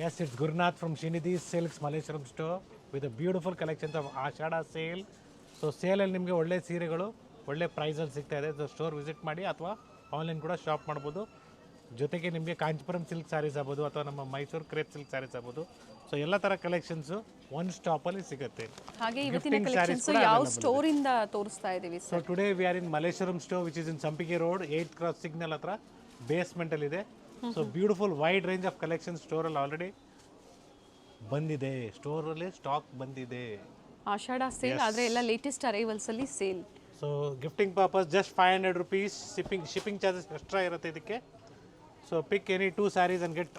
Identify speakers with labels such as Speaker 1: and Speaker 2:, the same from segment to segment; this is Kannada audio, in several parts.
Speaker 1: Yes, it's Gurnath from Srinidhi Silks Malleshwaram store with a beautiful collections of Ashada sale. So ಸೇಲಲ್ಲಿ ನಿಮಗೆ ಒಳ್ಳೆ ಸೀರೆಗಳು ಒಳ್ಳೆ ಪ್ರೈಸಲ್ಲಿ ಸಿಗ್ತಾ ಇದೆ. ಸೊ ಸ್ಟೋರ್ ವಿಸಿಟ್ ಮಾಡಿ ಅಥವಾ ಆನ್ಲೈನ್ ಕೂಡ ಶಾಪ್ ಮಾಡ್ಬೋದು. ಜೊತೆಗೆ ನಿಮಗೆ ಕಾಂಚಿಪುರಂ ಸಿಲ್ಕ್ ಸ್ಯಾರೀಸ್ ಆಗ್ಬೋದು ಅಥವಾ ನಮ್ಮ ಮೈಸೂರು ಕ್ರೇಪ್ ಸಿಲ್ಕ್ ಸ್ಯಾರೀಸ್ ಆಗ್ಬೋದು. ಸೊ ಎಲ್ಲ ಥರ ಕಲೆಕ್ಷನ್ಸು ಒನ್ ಸ್ಟಾಪಲ್ಲಿ ಸಿಗುತ್ತೆ.
Speaker 2: ಹಾಗೆ ಇವತ್ತಿನ ಕಲೆಕ್ಷನ್ಸ್ ಯಾವ ಸ್ಟೋರ್ ಇಂದ ತೋರಿಸ್ತಾ ಇದೀವಿ
Speaker 1: so today we are in Malleshwaram store which is in Sampige road 8th cross signal ಹತ್ರ ಬೇಸ್ಮೆಂಟ್ ಅಲ್ಲಿ ಇದೆ. So beautiful wide range of collection ಸ್ಟೋರಲ್ಲಿ ಆಲ್ರೆಡಿ ಬಂದಿದೆ. ಸ್ಟೋರಲ್ಲಿ ಸ್ಟಾಕ್ ಬಂದಿದೆ.
Speaker 2: ಆಷಾಢ ಸೇಲ್ ಆದ್ರೆ ಎಲ್ಲ ಲೇಟೆಸ್ಟ್ ಅರೈವಲ್ಸ್ ಅಲ್ಲಿ sale.
Speaker 1: So gifting purpose just 500 rupees. Shipping charges extra ಇರುತ್ತೆ ಇದಕ್ಕೆ. So pick any 2 saris and get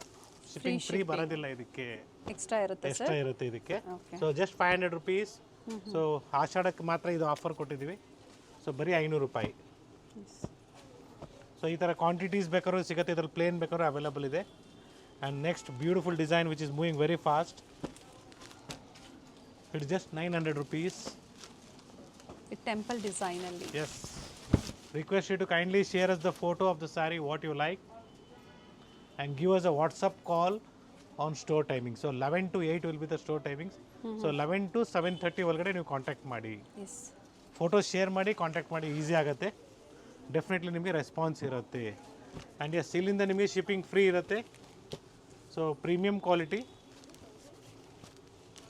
Speaker 1: shipping free ಬರೋದಿಲ್ಲ ಇದಕ್ಕೆ,
Speaker 2: ಎಕ್ಸ್ಟ್ರಾ ಇರುತ್ತೆ
Speaker 1: ಇದಕ್ಕೆ. So just 500 rupees. ಸೊ ಆಷಾಢಕ್ಕೆ ಮಾತ್ರ ಇದು ಆಫರ್ ಕೊಟ್ಟಿದ್ದೀವಿ. ಸೊ ಬರೀ 500 ರೂಪಾಯಿ. ಸೊ ಈ ಥರ ಕ್ವಾಂಟಿಟೀಸ್ ಬೇಕಾದ್ರೂ ಸಿಗುತ್ತೆ, ಇದ್ರಲ್ಲಿ ಪ್ಲೇನ್ ಬೇಕಾದ್ರೂ ಅವೈಲಬಲ್ ಇದೆ. And next beautiful design which is moving very fast. It's just 900 rupees.
Speaker 2: Temple design ಅಲ್ಲಿ.
Speaker 1: Yes. Request you to kindly share us the photo of the saree what you like and give us a WhatsApp call on store timing. So 11 to 8 will be the store timings. So 11 to 7:30 ಒಳಗಡೆ ನೀವು ಕಾಂಟ್ಯಾಕ್ಟ್ ಮಾಡಿ. ಫೋಟೋ ಶೇರ್ ಮಾಡಿ ಕಾಂಟ್ಯಾಕ್ಟ್ ಮಾಡಿ, ಈಸಿ ಆಗುತ್ತೆ. ಡೆಫಿನೆಟ್ಲಿ ನಿಮಗೆ ರೆಸ್ಪಾನ್ಸ್ ಇರುತ್ತೆ. ಆ್ಯಂಡ್ ಎಸ್ ಇಲ್ಲಿಂದ ನಿಮಗೆ ಶಿಪ್ಪಿಂಗ್ ಫ್ರೀ ಇರುತ್ತೆ. So premium quality.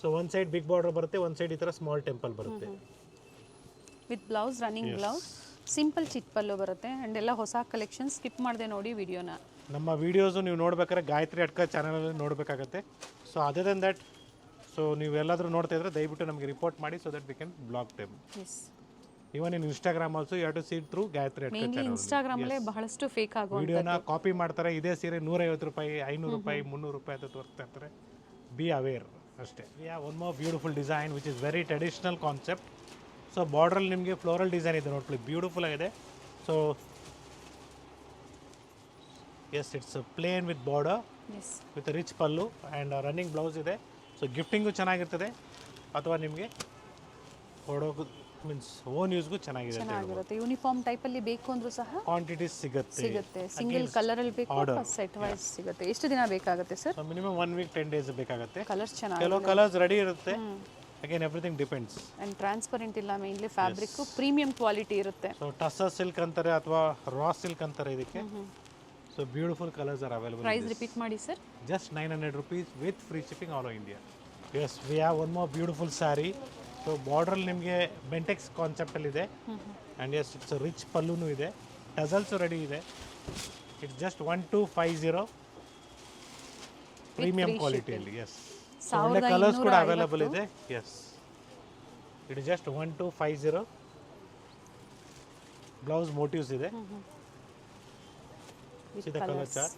Speaker 1: ಸೊ ಒಂದು ಸೈಡ್ ಬಿಗ್ ಬಾರ್ಡರ್ ಬರುತ್ತೆ, ಒಂದು ಸೈಡ್ ಈ ಥರ ಸ್ಮಾಲ್ ಟೆಂಪಲ್ ಬರುತ್ತೆ.
Speaker 2: With blouse, running blouse, simple ಚಿಟ್ ಪಲ್ಲು ಬರುತ್ತೆ. ಆ್ಯಂಡ್ ಎಲ್ಲ ಹೊಸ ಕಲೆಕ್ಷನ್ ಸ್ಕಿಪ್ ಮಾಡದೆ ನೋಡಿ ವಿಡಿಯೋನ. ನಮ್ಮ
Speaker 1: ವೀಡಿಯೋಸು ನೀವು ನೋಡ್ಬೇಕಾದ್ರೆ ಗಾಯತ್ರಿ ಅಡ್ಕ ಚಾನಲಲ್ಲಿ ನೋಡಬೇಕಾಗತ್ತೆ. So other than that, so ನೀವು ಎಲ್ಲಾದರೂ ನೋಡ್ತಾ ಇದ್ರೆ ದಯವಿಟ್ಟು ನಮಗೆ ರಿಪೋರ್ಟ್ ಮಾಡಿ, so that we can block them. Even in Instagram also you have to see through Gayatri Adka channel.
Speaker 2: Instagram ಅಲ್ಲೇ ಬಹಳಷ್ಟು ಫೇಕ್ ಆಗೋ
Speaker 1: ವಿಡಿಯೋನ ಕಾಪಿ ಮಾಡ್ತಾರೆ. ಇದೇ ಸೀರೆ 150 ರೂಪಾಯಿ, 500 ರೂಪಾಯಿ, 300 ರೂಪಾಯಿ ಅಂತ ತೋರಿಸ್ತಾ ಇರ್ತಾರೆ. ಬಿ ಅವೇರ್ ಅಷ್ಟೇ. One more beautiful design which is very traditional concept. So ಬಾರ್ಡ್ರಲ್ಲಿ ನಿಮಗೆ ಫ್ಲೋರಲ್ ಡಿಸೈನ್ ಇದೆ ನೋಡ್ಕೊಳ್ಳಿ, ಬ್ಯೂಟಿಫುಲ್ ಆಗಿದೆ. So yes, it's plain with border with rich pallu and running blouse ಇದೆ. ಸೊ ಗಿಫ್ಟಿಂಗು ಚೆನ್ನಾಗಿರ್ತದೆ ಅಥವಾ ನಿಮಗೆ ಕೊಡೋದು ಮೀನ್ಸ್ ಓನ್ ಯೂಸ್ಗೂ ಚೆನ್ನಾಗಿರುತ್ತೆ.
Speaker 2: ಯೂನಿಫಾರ್ಮ್ ಟೈಪ್ ಅಲ್ಲಿ ಬೇಕು ಅಂದ್ರೂ ಸಹ
Speaker 1: ಕ್ವಾಂಟಿಟೀಸ್ ಸಿಗುತ್ತೆ.
Speaker 2: ಸಿಂಗಲ್ ಕಲರ್ ಅಲ್ಲಿ ಬೇಕು, ಸೆಟ್ ವೈಸ್ ಸಿಗುತ್ತೆ. ಎಷ್ಟು ದಿನ ಬೇಕಾಗುತ್ತೆ sir?
Speaker 1: So minimum 1 week 10 days ಬೇಕಾಗುತ್ತೆ.
Speaker 2: ಕಲರ್ಸ್ ಚೆನ್ನಾಗಿ,
Speaker 1: ಕೆಲವು ಕಲರ್ಸ್ ರೆಡಿ ಇರುತ್ತೆ. Again everything depends.
Speaker 2: And transparent ಇಲ್ಲ, ಮೇನ್ಲಿ ಫ್ಯಾಬ್ರಿಕ್ ಪ್ರೀಮಿಯಂ ಕ್ವಾಲಿಟಿ ಇರುತ್ತೆ.
Speaker 1: ಸೊ ಟಸ್ಸರ್ ಸಿಲ್ಕ್ ಅಂತಾರೆ ಅಥವಾ ರಾ ಸಿಲ್ಕ್ ಅಂತಾರೆ ಇದಕ್ಕೆ. So beautiful colours are available.
Speaker 2: Price repeat ಮಾಡಿ sir.
Speaker 1: Just 900 rupees with free shipping all over India. Yes, we have one more beautiful sari. So ಬಾರ್ಡ್ರಲ್ಲಿ ನಿಮಗೆ ಬೆಂಟೆಕ್ಸ್ ಕಾನ್ಸೆಪ್ಟಲ್ಲಿ ಇದೆ. ಆ್ಯಂಡ್ ಎಸ್, ಇಟ್ಸ್ ರಿಚ್ ಪಲ್ಲೂನು ಇದೆ, ಟಸಲ್ಸು ರೆಡಿ ಇದೆ. ಇಟ್ಸ್ ಜಸ್ಟ್ 1250 ಪ್ರೀಮಿಯಂ ಕ್ವಾಲಿಟಿಯಲ್ಲಿ. ಎಸ್, ಒಳ್ಳೆ ಕಲರ್ಸ್ ಕೂಡ ಅವೈಲಬಲ್ ಇದೆ. Yes, it just 1250. Blouse motifs ಇದೆ. See the color chart.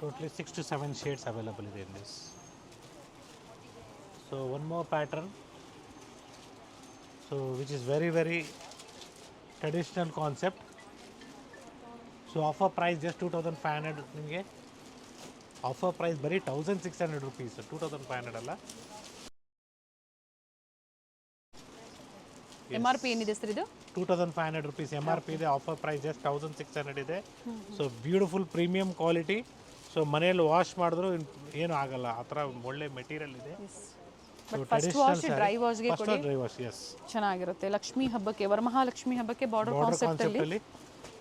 Speaker 1: Totally 6 to 7 shades available in this. So one more pattern, so which is very very traditional concept. So offer price just 2500 ನಿಮಗೆ. ಆಫರ್ ಪ್ರೈಸ್ ಬರೀ 1600 rupees, 2500 ಅಲ್ಲ.
Speaker 2: MRP ಏನಿದೆ ಸರ್ ಇದು?
Speaker 1: 2500 rupees MRP ಇದೆ. ಆಫರ್ ಪ್ರೈಸ್ ಜಸ್ಟ್ 1600 ಇದೆ. So beautiful premium quality. So ಮನೆಯಲ್ಲಿ ವಾಶ್ ಮಾಡಿದ್ರು ಏನು ಆಗಲ್ಲ, ಆ ಥರ ಒಳ್ಳೆ ಮೆಟೀರಿಯಲ್ ಇದೆ.
Speaker 2: ಫಸ್ಟ್ ವಾಶ್, ಡ್ರೈ ವಾಶ್ಗೆ ಕೊಡಿ.
Speaker 1: ಡ್ರೈ ವಾಶ್, ಎಸ್,
Speaker 2: ಚೆನ್ನಾಗಿರುತ್ತೆ. ಲಕ್ಷ್ಮಿ ಹಬ್ಬಕ್ಕೆ, ವರಮಹಾಲಕ್ಷ್ಮಿ ಹಬ್ಬಕ್ಕೆ ಬಾರ್ಡರ್ ಕಾನ್ಸೆಪ್ಟ್ ಅಲ್ಲಿ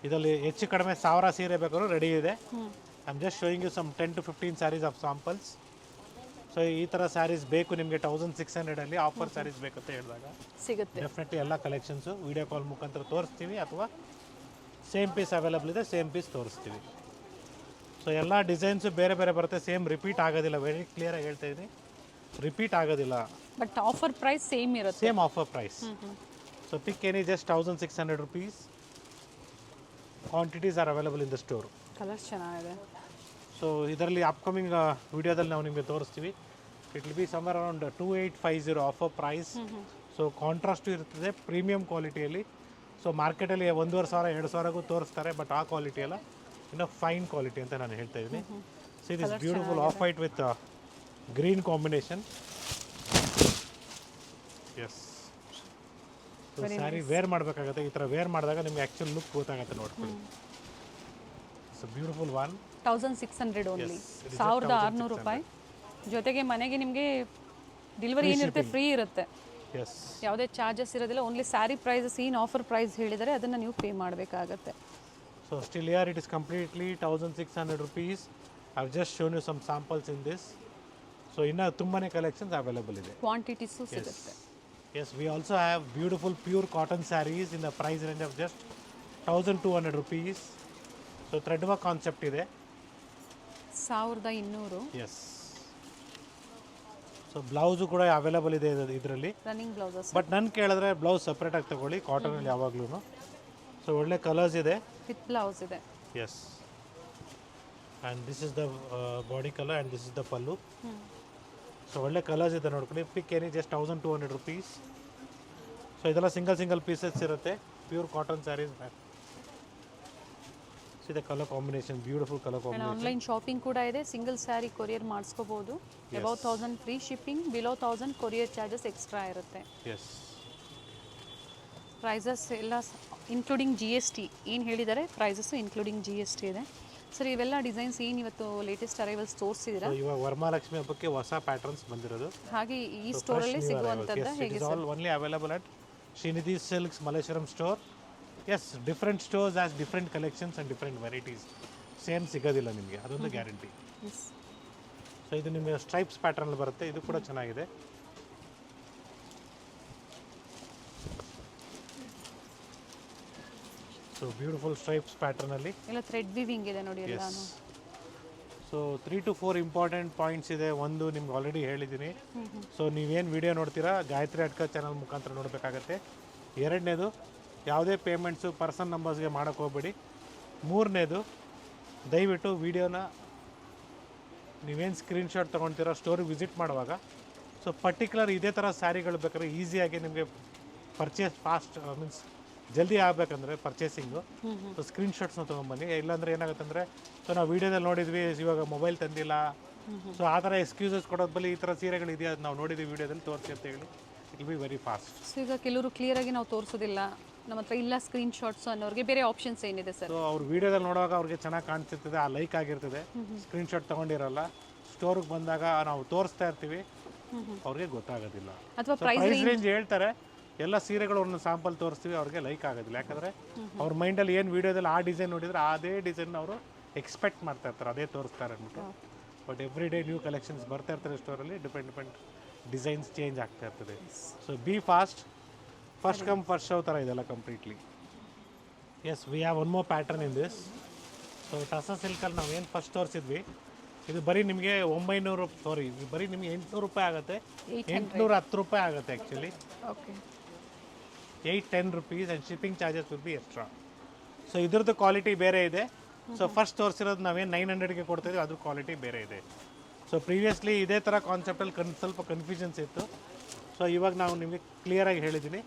Speaker 1: ಇದರಲ್ಲಿ ಹೆಚ್ಚು ಕಡಿಮೆ 1000 ಸೀರೆ ಬೇಕಾದ್ರೂ ರೆಡಿ ಇದೆ. I am just showing you some 10 to 15 sarees of samples. So ಈ ಥರ ಸ್ಯಾರೀಸ್ ಬೇಕು ನಿಮಗೆ 1600 ಅಲ್ಲಿ ಆಫರ್ ಸ್ಯಾರೀಸ್ ಬೇಕಂತ ಹೇಳಿದಾಗ
Speaker 2: ಸಿಗುತ್ತೆ.
Speaker 1: ಡೆಫಿನೆಟ್ಲಿ ಎಲ್ಲ ಕಲೆಕ್ಷನ್ಸು ವಿಡಿಯೋ ಕಾಲ್ ಮುಖಾಂತರ ತೋರಿಸ್ತೀವಿ ಅಥವಾ ಸೇಮ್ ಪೀಸ್ ಅವೈಲಬಲ್ ಇದೆ, ಸೇಮ್ ಪೀಸ್ ತೋರಿಸ್ತೀವಿ. ಸೊ ಎಲ್ಲ ಡಿಸೈನ್ಸು ಬೇರೆ ಬೇರೆ ಬರುತ್ತೆ, ಸೇಮ್ ರಿಪೀಟ್ ಆಗೋದಿಲ್ಲ. ವೆರಿ ಕ್ಲಿಯರಾಗಿ ಹೇಳ್ತಾ ಇದ್ದೀನಿ, ರಿಪೀಟ್ ಆಗೋದಿಲ್ಲ.
Speaker 2: ಬಟ್ ಆಫರ್ ಪ್ರೈಸ್ ಸೇಮ್ ಇರುತ್ತೆ.
Speaker 1: Same offer price. So pick any just 1600 rupees. Quantities are available in the store.
Speaker 2: Colours ಚೆನ್ನಾಗಿದೆ.
Speaker 1: ಸೊ ಇದರಲ್ಲಿ ಅಪ್ಕಮಿಂಗ್ ವಿಡಿಯೋದಲ್ಲಿ ನಾವು ನಿಮಗೆ ತೋರಿಸ್ತೀವಿ. It will be somewhere around 2850 offer price. So contrast ಇರ್ತದೆ ಪ್ರೀಮಿಯಂ ಕ್ವಾಲಿಟಿಯಲ್ಲಿ. ಸೊ ಮಾರ್ಕೆಟಲ್ಲಿ 1500 2000ಗೂ ತೋರಿಸ್ತಾರೆ, ಬಟ್ ಆ ಕ್ವಾಲಿಟಿ ಎಲ್ಲ ಇನ್ನು ಫೈನ್ ಕ್ವಾಲಿಟಿ ಅಂತ ನಾನು ಹೇಳ್ತಾ ಇದ್ದೀನಿ. So it is beautiful off white with green combination. Yes, so saree wear ಮಾಡಬೇಕಾಗುತ್ತೆ, ಈ ಥರ ವೇರ್ ಮಾಡಿದಾಗ ನಿಮ್ಗೆ ಆ್ಯಕ್ಚುಲ್ ಲುಕ್ ಗೊತ್ತಾಗುತ್ತೆ ನೋಡ್ಕೊಳ್ಳಿ. It's beautiful one.
Speaker 2: 1600 ಓನ್ಲಿ, 1600 ರೂಪಾಯಿ. ಜೊತೆಗೆ ಮನೆಗೆ ನಿಮಗೆ ಡೆಲಿವರಿ ಏನಿರುತ್ತೆ ಫ್ರೀ ಇರುತ್ತೆ,
Speaker 1: ಎಸ್,
Speaker 2: ಯಾವುದೇ ಚಾರ್ಜಸ್ ಇರೋದಿಲ್ಲ. ಓನ್ಲಿ ಸ್ಯಾರಿ ಪ್ರೈಸಸ್ ಏನು ಆಫರ್ ಪ್ರೈಸ್ ಹೇಳಿದರೆ ಅದನ್ನು ನೀವು ಪೇ ಮಾಡಬೇಕಾಗತ್ತೆ.
Speaker 1: So still here it is completely 1600 rupees. I have just shown you some samples in this. So ಇನ್ನೂ ತುಂಬಾ ಕಲೆಕ್ಷನ್ಸ್ ಅವೈಲೇಬಲ್ ಇದೆ,
Speaker 2: ಕ್ವಾಂಟಿಟೀಸು ಸಿಗುತ್ತೆ.
Speaker 1: Yes, we also have beautiful pure cotton sarees in the price range of just 1200 rupees. So thread work concept ಇದೆ.
Speaker 2: 1200.
Speaker 1: Yes. ಸೊ ಬ್ಲೌಸು ಕೂಡ ಅವೈಲೇಬಲ್ ಇದೆ ಇದರಲ್ಲಿ,
Speaker 2: ರನ್ನಿಂಗ್ ಬ್ಲೌಸಸ್.
Speaker 1: ಬಟ್ ನಾನು ಕೇಳಿದ್ರೆ ಬ್ಲೌಸ್ ಸಪ್ರೇಟಾಗಿ ತಗೊಳ್ಳಿ ಕಾಟನಲ್ಲಿ ಯಾವಾಗ್ಲೂ. ಸೊ ಒಳ್ಳೆ ಕಲರ್ಸ್ ಇದೆ,
Speaker 2: ವಿತ್ ಬ್ಲೌಸ್ ಇದೆ.
Speaker 1: Yes. And this is the body colour and this is the pallu. So ಒಳ್ಳೆ ಕಲರ್ಸ್ ಇದೆ ನೋಡ್ಕೊಳ್ಳಿ. Pick any just 1200 rupees. So ಇದೆಲ್ಲ ಸಿಂಗಲ್ ಪೀಸಸ್ ಇರುತ್ತೆ, ಪ್ಯೂರ್ ಕಾಟನ್ ಸ್ಯಾರೀಸ್. ಇದೆ colour combination, beautiful colour combination.
Speaker 2: Online shopping ಕೂಡ ಇದೆ, ಸಿಂಗಲ್ ಸ್ಯಾರಿ ಕೊರಿಯರ್ ಮಾಡಿಸ್ಕೋಬಹುದು. Above 1000 free shipping, below 1000 courier charges extra ಇರುತ್ತೆ.
Speaker 1: ಎಸ್.
Speaker 2: ಪ್ರೈಸಸ್ ಎಲ್ಲ ಇನ್ಕ್ಲೂಡಿಂಗ್ GST ಏನು ಹೇಳಿದ್ದಾರೆ, ಪ್ರೈಸಸ್ಸು ಇನ್ಕ್ಲೂಡಿಂಗ್ GST ಇದೆ. ಸರ್ ಇವೆಲ್ಲ ಡಿಸೈನ್ಸ್ ಏನು ಇವತ್ತು ಲೇಟೆಸ್ಟ್ ಅರೈವಲ್ಸ್ ತೋರಿಸಿದ್ದೀರಾ?
Speaker 1: ಇವಾಗ ವರಮಹಾಲಕ್ಷ್ಮಿ ಹಬ್ಬಕ್ಕೆ ಹೊಸ ಪ್ಯಾಟರ್ನ್ಸ್ ಬಂದಿರೋದು.
Speaker 2: ಹಾಗೆ ಈ ಸ್ಟೋರಲ್ಲಿ ಸಿಗುವಂಥದ್ದು ಹೇಗೆ sir?
Speaker 1: Only available at Srinidhi silks Malleshwaram store. Yes, different stores as different collections and different varieties. Same ಸಿಗೋದಿಲ್ಲ ನಿಮಗೆ, ಅದೊಂದು ಗ್ಯಾರಂಟಿ. ಸೊ ಇದು ನಿಮಗೆ ಸ್ಟ್ರೈಪ್ಸ್ ಪ್ಯಾಟರ್ನಲ್ಲಿ ಬರುತ್ತೆ, ಇದು ಕೂಡ ಚೆನ್ನಾಗಿದೆ. ಸೊ ಬ್ಯೂಟಿಫುಲ್ ಸ್ಟ್ರೈಪ್ಸ್ ಪ್ಯಾಟರ್ನಲ್ಲಿ
Speaker 2: ಎಲ್ಲ ಥ್ರೆಡ್ ವಿವಿಂಗ್ ಇದೆ ನೋಡಿ ಎಲ್ಲಾನು.
Speaker 1: ಸೊ 3 to 4 ಇಂಪಾರ್ಟೆಂಟ್ ಪಾಯಿಂಟ್ಸ್ ಇದೆ. ಒಂದು ನಿಮ್ಗೆ ಆಲ್ರೆಡಿ ಹೇಳಿದ್ದೀನಿ. ಸೊ ನೀವೇನು ವಿಡಿಯೋ ನೋಡ್ತೀರಾ ಗಾಯತ್ರಿ ಅಡ್ಕ ಚಾನಲ್ ಮುಖಾಂತರ ನೋಡಬೇಕಾಗತ್ತೆ. ಎರಡನೇದು, ಯಾವುದೇ ಪೇಮೆಂಟ್ಸು ಪರ್ಸನ್ ನಂಬರ್ಸ್ಗೆ ಮಾಡೋಕ್ಕೆ ಹೋಗ್ಬೇಡಿ. ಮೂರನೇದು, ದಯವಿಟ್ಟು ವಿಡಿಯೋನ ನೀವೇನು ಸ್ಕ್ರೀನ್ಶಾಟ್ ತೊಗೊಳ್ತೀರೋ ಸ್ಟೋರಿಗೆ ವಿಸಿಟ್ ಮಾಡುವಾಗ, ಸೊ ಪರ್ಟಿಕ್ಯುಲರ್ ಇದೇ ಥರ ಸ್ಯಾರಿಗಳು ಬೇಕಾದ್ರೆ ಈಸಿಯಾಗಿ ನಿಮಗೆ ಪರ್ಚೇಸ್ ಫಾಸ್ಟ್ ಮೀನ್ಸ್ ಜಲ್ದಿ ಆಗಬೇಕಂದ್ರೆ ಪರ್ಚೇಸಿಂಗು, ಸೊ ಸ್ಕ್ರೀನ್ಶಾಟ್ಸ್ನ ತೊಗೊಂಬನ್ನಿ. ಇಲ್ಲಾಂದರೆ ಏನಾಗುತ್ತೆ ಅಂದರೆ, ಸೊ ನಾವು ವೀಡಿಯೋದಲ್ಲಿ ನೋಡಿದ್ವಿ, ಇವಾಗ ಮೊಬೈಲ್ ತಂದಿಲ್ಲ, ಸೊ ಆ ಥರ ಎಕ್ಸ್ಕ್ಯೂಸಸ್ ಕೊಡೋದು ಬಲ್ಲಿ ಈ ಥರ ಸೀರೆಗಳು ಇದೆಯಾ ನಾವು ನೋಡಿದ್ವಿ ವೀಡಿಯೋದಲ್ಲಿ ತೋರಿಸಿ ಅಂತ ಹೇಳಿ, it be very fast.
Speaker 2: So ಈಗ ಕೆಲವರು ಕ್ಲಿಯರಾಗಿ ನಾವು ತೋರಿಸೋದಿಲ್ಲ, ನಮ್ಮ ಹತ್ರ ಇಲ್ಲ ಸ್ಕ್ರೀನ್ಶಾಟ್ಸ್ ಅನ್ನೋರಿಗೆ ಬೇರೆ ಆಪ್ಷನ್ಸ್ ಏನಿದೆ ಸರ್?
Speaker 1: ಸೊ ಅವ್ರು ವೀಡಿಯೋದಲ್ಲಿ ನೋಡುವಾಗ ಅವ್ರಿಗೆ ಚೆನ್ನಾಗಿ ಕಾಣಿಸ್ತಿರ್ತದೆ, ಆ ಲೈಕ್ ಆಗಿರ್ತದೆ, ಸ್ಕ್ರೀನ್ಶಾಟ್ ತೊಗೊಂಡಿರಲ್ಲ. ಸ್ಟೋರಿಗೆ ಬಂದಾಗ ನಾವು ತೋರಿಸ್ತಾ ಇರ್ತೀವಿ, ಅವ್ರಿಗೆ ಗೊತ್ತಾಗೋದಿಲ್ಲ.
Speaker 2: ಅಥವಾ
Speaker 1: ಪ್ರೈಸ್ ರೇಂಜ್ ಹೇಳ್ತಾರೆ, ಎಲ್ಲ ಸೀರೆಗಳು ಒಂದು ಸ್ಯಾಂಪಲ್ ತೋರಿಸ್ತೀವಿ, ಅವ್ರಿಗೆ ಲೈಕ್ ಆಗೋದಿಲ್ಲ. ಯಾಕಂದರೆ ಅವ್ರ ಮೈಂಡಲ್ಲಿ ಏನು ವೀಡಿಯೋದಲ್ಲಿ ಆ ಡಿಸೈನ್ ನೋಡಿದ್ರೆ ಅದೇ ಡಿಸೈನ್ ಅವರು ಎಕ್ಸ್ಪೆಕ್ಟ್ ಮಾಡ್ತಾ ಇರ್ತಾರೆ, ಅದೇ ತೋರಿಸ್ತಾರೆ ಅಂದ್ಬಿಟ್ಟು. But every day new collections ಬರ್ತಾ ಇರ್ತಾರೆ ಸ್ಟೋರಲ್ಲಿ, ಡಿಪೆಂಡ್ ಡಿಸೈನ್ಸ್ ಚೇಂಜ್ ಆಗ್ತಾ ಇರ್ತದೆ. So be fast, first come first show ಥರ ಇದೆಲ್ಲ completely. Yes, we have one more pattern in this. So ಟಸ ಸಿಲ್ಕಲ್ಲಿ ನಾವು ಏನು ಫಸ್ಟ್ ತೋರಿಸಿದ್ವಿ, ಇದು ಬರೀ ನಿಮಗೆ 900 ಬರೀ ನಿಮಗೆ 800 ರೂಪಾಯಿ ಆಗುತ್ತೆ, 810 ರೂಪಾಯಿ ಆಗುತ್ತೆ actually.
Speaker 2: Okay,
Speaker 1: 810 rupees and shipping charges will be extra. So ಇದ್ರದ್ದು ಕ್ವಾಲಿಟಿ ಬೇರೆ ಇದೆ. ಸೊ ಫಸ್ಟ್ ತೋರಿಸಿರೋದು ನಾವೇನು 900ಗೆ ಕೊಡ್ತಾಯಿದ್ವಿ, ಅದ್ರ ಕ್ವಾಲಿಟಿ ಬೇರೆ ಇದೆ. ಸೊ ಪ್ರೀವಿಯಸ್ಲಿ ಇದೇ ಥರ ಕಾನ್ಸೆಪ್ಟಲ್ಲಿ ಸ್ವಲ್ಪ ಕನ್ಫ್ಯೂಷನ್ಸ್ ಇತ್ತು. ಸೊ ಇವಾಗ ನಾವು ನಿಮಗೆ ಕ್ಲಿಯರಾಗಿ ಹೇಳಿದ್ದೀನಿ.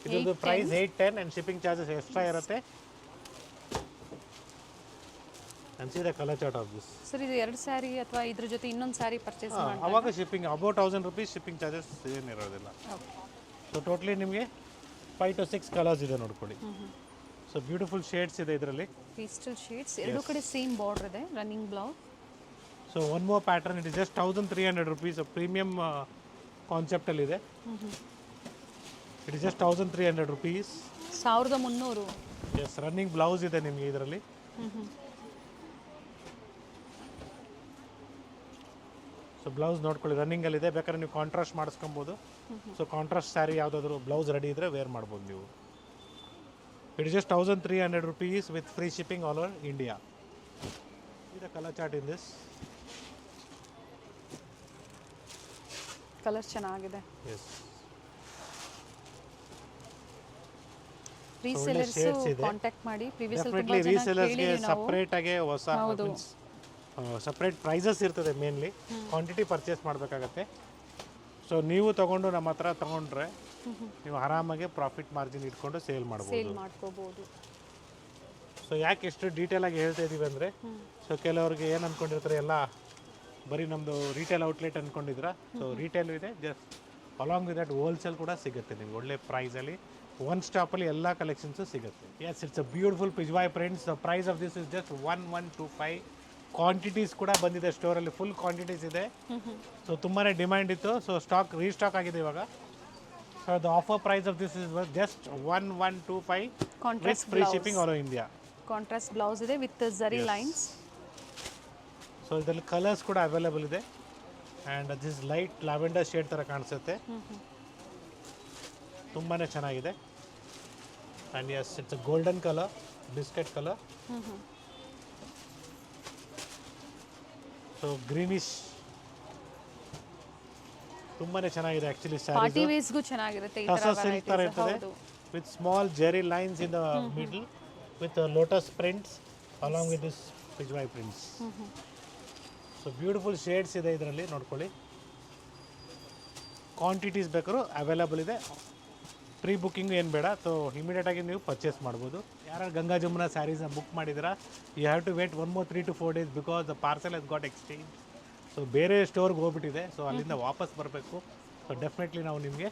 Speaker 1: ಇದ್ರದ್ದು price 810 and shipping charges extra ಇರುತ್ತೆ. And see the colour chart of this.
Speaker 2: Sir ಇದು 2 ಸ್ಯಾರಿ ಅಥವಾ ಇದ್ರ ಜೊತೆ ಇನ್ನೊಂದು ಸ್ಯಾರಿ ಪರ್ಚೇಸ್
Speaker 1: ಅವಾಗ shipping about 1000 rupees shipping charges ಏನಿರೋದಿಲ್ಲ. ಸೊ ಟೋಟಲಿ ನಿಮಗೆ 5 to 6 ಕಲರ್ಸ್ ಇದೆ ನೋಡ್ಕೊಳ್ಳಿ. ಸೊ ಬ್ಯೂಟಿಫುಲ್ ಶೇಡ್ಸ್ ಇದೆ ಇದರಲ್ಲಿ,
Speaker 2: ಪೇಸ್ಟಲ್ ಶೇಡ್ಸ್, ಎರಡು ಕಡೆ ಸೇಮ್ ಬಾರ್ಡರ್ ಇದೆ, running blouse.
Speaker 1: So one more pattern, it is just 1300 rupees. Premium ಕಾನ್ಸೆಪ್ಟಲ್ಲಿದೆ. It is just 1300 rupees.
Speaker 2: 1300.
Speaker 1: Yes, running blouse ಇದೆ ನಿಮಗೆ ಇದರಲ್ಲಿ. ಸೊ ಬ್ಲೌಸ್ ನೋಡ್ಕೊಳ್ಳಿ, ರನ್ನಿಂಗಲ್ಲಿದೆ. ಬೇಕಾದ್ರೆ ನೀವು ಕಾಂಟ್ರಾಸ್ಟ್ ಮಾಡಿಸ್ಕೊಬೋದು. ಸೊ ಕಾಂಟ್ರಾಸ್ಟ್ ಸ್ಯಾರಿ ಯಾವುದಾದ್ರು ಬ್ಲೌಸ್ ರೆಡಿ ಇದ್ದರೆ ವೇರ್ ಮಾಡ್ಬೋದು ನೀವು. It is just 1300 rupees with free shipping all over India. ಇದು colour chart in this.
Speaker 2: Colour ಚೆನ್ನಾಗಿದೆ.
Speaker 1: ಎಸ್,
Speaker 2: ರೀಸೆಲರ್ಸ್ ಕಾಂಟ್ಯಾಕ್ಟ್ ಮಾಡಿ. ಪ್ರೀವಿಯಸ್
Speaker 1: ಡೆಫಿನೆಟ್ಲಿ ರೀಸೆಲರ್ಸ್ಗೆ ಸಪ್ರೇಟಾಗಿ ಹೊಸ ಸಪ್ರೇಟ್ ಪ್ರೈಸಸ್ ಇರ್ತದೆ. ಮೇನ್ಲಿ ಕ್ವಾಂಟಿಟಿ ಪರ್ಚೇಸ್ ಮಾಡಬೇಕಾಗತ್ತೆ. ಸೊ ನೀವು ತೊಗೊಂಡು ನಮ್ಮ ಹತ್ರ ತೊಗೊಂಡ್ರೆ ನೀವು ಆರಾಮಾಗಿ ಪ್ರಾಫಿಟ್ ಮಾರ್ಜಿನ್ ಇಟ್ಕೊಂಡು ಸೇಲ್ ಮಾಡ್ಬೋದು. ಸೊ ಯಾಕೆ ಎಷ್ಟು ಡೀಟೇಲಾಗಿ ಹೇಳ್ತಾ ಇದ್ದೀವಿ ಅಂದರೆ, ಸೊ ಕೆಲವ್ರಿಗೆ ಏನು ಅಂದ್ಕೊಂಡಿರ್ತಾರೆ, ಎಲ್ಲ ಬರೀ ನಮ್ಮದು ರಿಟೇಲ್ ಔಟ್ಲೆಟ್ ಅಂದ್ಕೊಂಡಿದ್ರ. ಸೊ ರಿಟೇಲು ಇದೆ, just along with that wholesale ಕೂಡ ಸಿಗುತ್ತೆ ನಿಮ್ಗೆ ಒಳ್ಳೆ ಪ್ರೈಸಲ್ಲಿ. ಒನ್ ಸ್ಟಾಪಲ್ಲಿ ಎಲ್ಲ ಕಲೆಕ್ಷನ್ಸು ಸಿಗುತ್ತೆ. Yes, it's a beautiful pichwai prints. The price of this is just 1125. Quantities ಕೂಡ ಬಂದಿದೆ ಸ್ಟೋರಲ್ಲಿ, ಫುಲ್ ಕ್ವಾಂಟಿಟೀಸ್ ಇದೆ. ಸೊ ತುಂಬಾ ಡಿಮ್ಯಾಂಡ್ ಇತ್ತು, ಸೊ ಸ್ಟಾಕ್ ರೀಸ್ಟಾಕ್ ಆಗಿದೆ ಇವಾಗ. So the offer price of this is just 1125 with
Speaker 2: contrast
Speaker 1: free shipping all over India.
Speaker 2: Contrast blouse ಇದೆ ವಿತ್ ಝರಿ ಲೈನ್ಸ್.
Speaker 1: ಸೊ ಇದರಲ್ಲಿ ಕಲರ್ಸ್ ಕೂಡ ಅವೈಲೇಬಲ್ ಇದೆ. And this light lavender shade ಥರ ಕಾಣಿಸುತ್ತೆ, ತುಂಬಾ ಚೆನ್ನಾಗಿದೆ. And yes, it's a golden colour, biscuit colour. So greenish ತುಂಬಾ ಚೆನ್ನಾಗಿದೆ ಆ್ಯಕ್ಚುಲಿ.
Speaker 2: ಪಾರ್ಟಿ ವೇಸ್ಗೂ ಚೆನ್ನಾಗಿರುತ್ತೆ ಈ
Speaker 1: ಟಸರ್
Speaker 2: ತರ
Speaker 1: ಸಿಲ್ಕ್ ಥರ
Speaker 2: varieties.
Speaker 1: ಇರ್ತದೆ with small zari lines in the middle with lotus prints along with this pichwai prints. So beautiful shades ಇದೆ ಇದರಲ್ಲಿ, ನೋಡ್ಕೊಳ್ಳಿ. ಕ್ವಾಂಟಿಟೀಸ್ ಬೇಕಾದ್ರೂ ಅವೈಲೇಬಲ್ ಇದೆ, ಪ್ರೀ ಬುಕ್ಕಿಂಗ್ ಏನು ಬೇಡ. ಸೊ ಇಮಿಡಿಯೇಟಾಗಿ ನೀವು ಪರ್ಚೇಸ್ ಮಾಡ್ಬೋದು. ಯಾರು ಗಂಗಾ ಜಮುನಾ ಸ್ಯಾರೀಸ್ನ ಬುಕ್ ಮಾಡಿದ್ದೀರಾ, you have to wait 1 more 3 to 4 days because the parcel has got exchange. So ಬೇರೆ ಸ್ಟೋರ್ಗೆ ಹೋಗ್ಬಿಟ್ಟಿದೆ, ಸೊ ಅಲ್ಲಿಂದ ವಾಪಸ್ ಬರಬೇಕು. ಸೊ ಡೆಫಿನೆಟ್ಲಿ ನಾವು ನಿಮಗೆ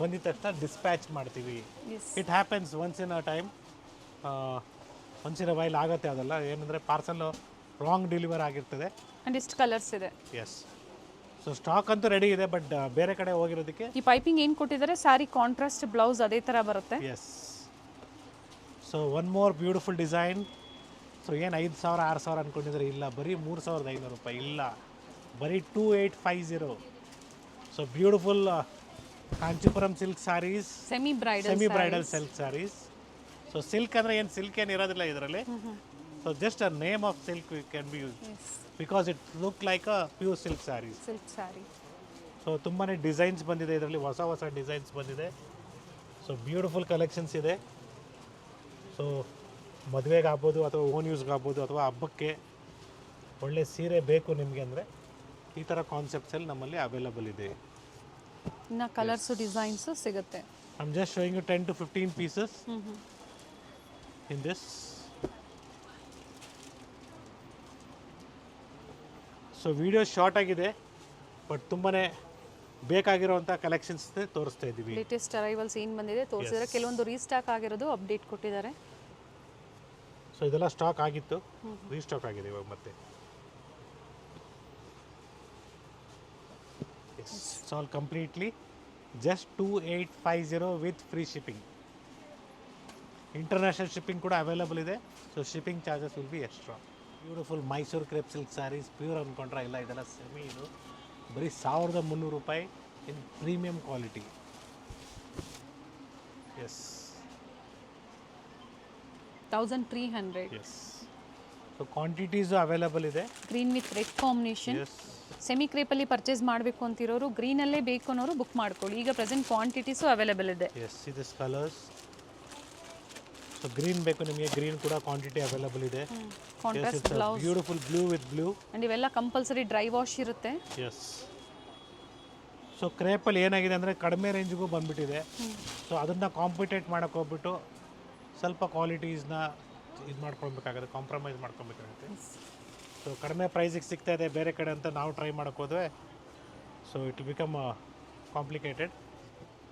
Speaker 1: ಬಂದಿದ ತಕ್ಷಣ ಡಿಸ್ಪ್ಯಾಚ್ ಮಾಡ್ತೀವಿ.
Speaker 2: Yes.
Speaker 1: It happens once in a time, once in a while ಆಗುತ್ತೆ. ಅದೆಲ್ಲ ಏನಂದರೆ ಪಾರ್ಸಲ್ಲು ರಾಂಗ್ ಡೆಲಿವರ್ ಆಗಿರ್ತದೆ.
Speaker 2: ಅಂಡ್ ಇಷ್ಟು ಕಲರ್ಸ್ ಇದೆ.
Speaker 1: ಎಸ್, ಸೊ ಸ್ಟಾಕ್ ಅಂತೂ ರೆಡಿ ಇದೆ, ಬಟ್ ಬೇರೆ ಕಡೆ ಹೋಗಿರೋದಕ್ಕೆ.
Speaker 2: ಈ ಪೈಪಿಂಗ್ ಏನು ಕೊಟ್ಟಿದ್ದಾರೆ, ಸ್ಯಾರಿ ಕಾಂಟ್ರಾಸ್ಟ್ ಬ್ಲೌಸ್ ಅದೇ ಥರ ಬರುತ್ತೆ.
Speaker 1: Yes. So one more beautiful design. So ಏನು 5,000 6,000 ಅಂದ್ಕೊಂಡಿದ್ರೆ, ಇಲ್ಲ ಬರೀ 3,500 ರೂಪಾಯಿ, ಇಲ್ಲ ಬರೀ 2850. So beautiful Kanchipuram silk sarees,
Speaker 2: semi
Speaker 1: bridal silk sarees. So silk ಅಂದರೆ ಏನು ಸಿಲ್ಕ್ ಏನು ಇರೋದಿಲ್ಲ ಇದರಲ್ಲಿ. So just a name of silk can be use because it look like a pure silk sarees.
Speaker 2: Silk saree.
Speaker 1: So ತುಂಬಾ ಡಿಸೈನ್ಸ್ ಬಂದಿದೆ ಇದರಲ್ಲಿ, ಹೊಸ ಹೊಸ ಡಿಸೈನ್ಸ್ ಬಂದಿದೆ. ಸೊ ಬ್ಯೂಟಿಫುಲ್ ಕಲೆಕ್ಷನ್ಸ್ ಇದೆ. ಸೊ ಮದುವೆಗೆ ಆಗ್ಬೋದು, ಅಥವಾ ಓನ್ ಯೂಸ್ಗೆ ಆಗ್ಬೋದು, ಅಥವಾ ಹಬ್ಬಕ್ಕೆ ಒಳ್ಳೆ ಸೀರೆ ಬೇಕು ನಿಮಗೆ ಅಂದರೆ ಈ ಥರ ಕಾನ್ಸೆಪ್ಟ್ಸಲ್ಲಿ ನಮ್ಮಲ್ಲಿ ಅವೈಲಬಲ್ ಇದೆ.
Speaker 2: ಇನ್ನು ಕಲರ್ಸು ಡಿಸೈನ್ಸು ಸಿಗುತ್ತೆ.
Speaker 1: I am just showing you 10 to 15 pieces in this. So video short ಆಗಿದೆ, ಬಟ್ ತುಂಬಾ ಬೇಕಾಗಿರೋವಂಥ ಕಲೆಕ್ಷನ್ಸ್ ತೋರಿಸ್ತಾ ಇದ್ದೀವಿ.
Speaker 2: ಲೇಟೆಸ್ಟ್ ಅರೈವಲ್ಸ್ ಏನು ಬಂದಿದೆ ತೋರಿಸಿದ್ರೆ, ಕೆಲವೊಂದು ರೀಸ್ಟಾಕ್ ಆಗಿರೋದು ಅಪ್ಡೇಟ್ ಕೊಟ್ಟಿದ್ದಾರೆ.
Speaker 1: ಸೊ ಇದೆಲ್ಲ ಸ್ಟಾಕ್ ಆಗಿತ್ತು, ರೀಸ್ಟಾಕ್ ಆಗಿದೆ ಇವಾಗ ಮತ್ತೆ. It's all completely just 2850 with free shipping. International shipping ಕೂಡ ಅವೈಲಬಲ್ ಇದೆ. So shipping charges will be extra. Beautiful Mysore crepe silk saris, pure ಅಂದ್ಕೊಂಡ್ರೆ ಇಲ್ಲ, ಇದೆಲ್ಲ ಸೆಮಿ. ಇದು ಬರೀ 1,300 ರೂಪಾಯಿ in premium quality. Yes,
Speaker 2: 1300.
Speaker 1: Yes. So quantities available ಇದೆ.
Speaker 2: Green with red combination.
Speaker 1: Yes,
Speaker 2: semi ಕ್ರೇಪಲ್ಲಿ ಪರ್ಚೇಸ್ ಮಾಡಬೇಕು ಅಂತಿರೋರು, ಗ್ರೀನಲ್ಲೇ ಬೇಕು ಅನ್ನೋರು ಬುಕ್ ಮಾಡ್ಕೊಳ್ಳಿ. ಈಗ ಪ್ರೆಸೆಂಟ್ ಕ್ವಾಂಟಿಟೀಸು ಅವೈಲೇಬಲ್ ಇದೆ.
Speaker 1: Yes, this colours. So green ಬೇಕು ನಿಮಗೆ, ಗ್ರೀನ್ ಕೂಡ ಕ್ವಾಂಟಿಟಿ ಅವೈಲಬಲ್ ಇದೆ.
Speaker 2: Contrast blouse.
Speaker 1: Beautiful blue with blue.
Speaker 2: And ಇವೆಲ್ಲ ಕಂಪಲ್ಸರಿ ಡ್ರೈ ವಾಶ್ ಇರುತ್ತೆ.
Speaker 1: ಎಸ್. ಸೊ ಕ್ರೇಪಲ್ಲಿ ಏನಾಗಿದೆ ಅಂದರೆ ಕಡಿಮೆ ರೇಂಜ್ಗೂ ಬಂದುಬಿಟ್ಟಿದೆ. ಸೊ ಅದನ್ನು ಕಾಂಪಿಟೇಟ್ ಮಾಡೋಕ್ಕೆ ಹೋಗ್ಬಿಟ್ಟು ಸ್ವಲ್ಪ ಕ್ವಾಲಿಟೀಸ್ನ ಇದು ಮಾಡ್ಕೊಳ್ಬೇಕಾಗುತ್ತೆ, ಕಾಂಪ್ರಮೈಸ್ ಮಾಡ್ಕೊಬೇಕಾಗುತ್ತೆ. ಸೊ ಕಡಿಮೆ ಪ್ರೈಸಿಗೆ ಸಿಗ್ತಾ ಇದೆ ಬೇರೆ ಕಡೆ ಅಂತ ನಾವು ಟ್ರೈ ಮಾಡೋಕ್ಕೆ ಹೋದರೆ, so it become complicated.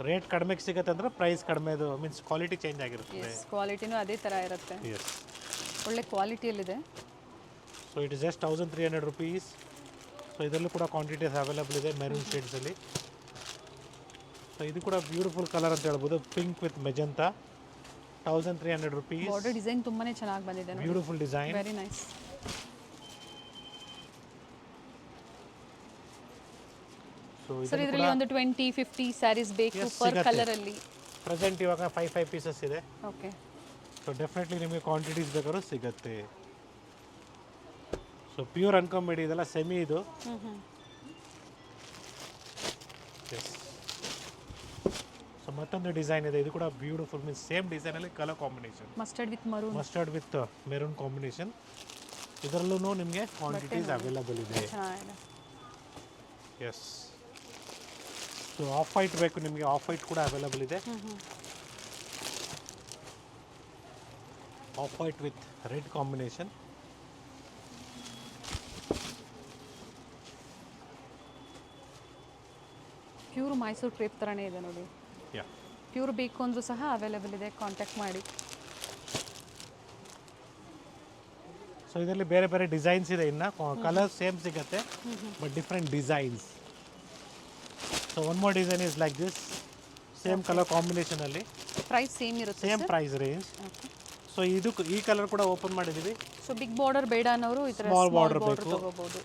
Speaker 1: Rate ಕಡಿಮೆಗೆ ಸಿಗುತ್ತೆ ಅಂದರೆ ಪ್ರೈಸ್ ಕಡಿಮೆದು ಮೀನ್ಸ್ ಕ್ವಾಲಿಟಿ ಚೇಂಜ್ ಆಗಿರುತ್ತೆ.
Speaker 2: ಕ್ವಾಲಿಟಿನೂ ಅದೇ ಥರ ಇರುತ್ತೆ.
Speaker 1: ಎಸ್.
Speaker 2: ಒಳ್ಳೆ ಕ್ವಾಲಿಟಿಯಲ್ಲಿದೆ.
Speaker 1: So it is just 1300 rupees. So ಇದರಲ್ಲೂ ಕೂಡ ಕ್ವಾಂಟಿಟೀಸ್ ಅವೈಲಬಲ್ ಇದೆ ಮೆರೂನ್ ಶೇಡ್ಸಲ್ಲಿ. ಸೊ ಇದು ಕೂಡ ಬ್ಯೂಟಿಫುಲ್ ಕಲರ್ ಅಂತ ಹೇಳ್ಬೋದು, pink with magenta. 1300 rupees.
Speaker 2: Border design ತುಂಬಾನೇ ಚೆನ್ನಾಗಿ ಬಂದಿದೆ ನೋಡಿ.
Speaker 1: Beautiful design.
Speaker 2: Very nice. Sir ಇದರಲ್ಲಿ ಒಂದು 20-50 ಸ್ಯಾರೀಸ್ ಬೇಕು ಪರ್ ಕಲರ್ ಅಲ್ಲಿ.
Speaker 1: ಪ್ರೆಸೆಂಟ್ ಇವಾಗ 5 ಪೀಸಸ್ ಇದೆ.
Speaker 2: ಓಕೆ.
Speaker 1: ಸೊ ಡೆಫಿನೆಟ್ಲಿ ನಿಮಗೆ ಕ್ವಾಂಟಿಟೀಸ್ ಬೇಕಾದ್ರೂ ಸಿಗುತ್ತೆ. ಸೊ ಪ್ಯೂರ್ ಅನ್ಕೊಂಬೇಡಿ, ಇದೆಲ್ಲ ಸೆಮಿ ಇದು. ಎಸ್. ಸೊ ಮತ್ತೊಂದು ಡಿಸೈನ್ ಇದೆ, ಇದು ಕೂಡ ಬ್ಯೂಟಿಫುಲ್ ಮೀನ್ಸ್ ಸೇಮ್ ಡಿಸೈನಲ್ಲಿ colour combination. Mustard with maroon combination. ಇದರಲ್ಲೂ ನಿಮಗೆ ಕ್ವಾಂಟಿಟೀಸ್ ಅವೈಲಬಲ್ ಇದೆ. ಎಸ್. ಸೊ ಆಫ್ ವೈಟ್ ಬೇಕು ನಿಮಗೆ, ಆಫ್ ವೈಟ್ ಕೂಡ ಅವೈಲಬಲ್ ಇದೆ. Off white with red combination.
Speaker 2: Pure Mysore crepe ಥರನೇ ಇದೆ ನೋಡಿ.
Speaker 1: ಯಾ
Speaker 2: ಪ್ಯೂರ್ ಬೇಕು ಅಂದರೂ ಸಹ ಅವೈಲೇಬಲ್ ಇದೆ, ಕಾಂಟ್ಯಾಕ್ಟ್ ಮಾಡಿ.
Speaker 1: ಸೊ ಇದರಲ್ಲಿ ಬೇರೆ ಬೇರೆ ಡಿಸೈನ್ಸ್ ಇದೆ, ಇನ್ನು ಕಲರ್ಸ್ ಸೇಮ್ ಸಿಗುತ್ತೆ but different designs. So one more design is like this, same colour ಕಾಂಬಿನೇಷನಲ್ಲಿ,
Speaker 2: ಪ್ರೈಸ್ ಸೇಮ್ ಇರುತ್ತೆ
Speaker 1: ಸೇಮ್ ಪ್ರೈಸ್ ರೇಂಜ್. ಸೊ ಇದು ಈ ಕಲರ್ ಕೂಡ ಓಪನ್ ಮಾಡಿದ್ದೀವಿ.
Speaker 2: ಸೊ ಬಿಗ್ ಬಾರ್ಡರ್ ಬೇಡ ಅನ್ನೋರು ಈ ಥರ
Speaker 1: ಸ್ಮಾಲ್
Speaker 2: ಸ್ಮಾಲ್
Speaker 1: ಬಾರ್ಡರ್
Speaker 2: ಬಾರ್ಡರ್
Speaker 1: ಬೇಕು.
Speaker 2: ತಗೋಬಹುದು.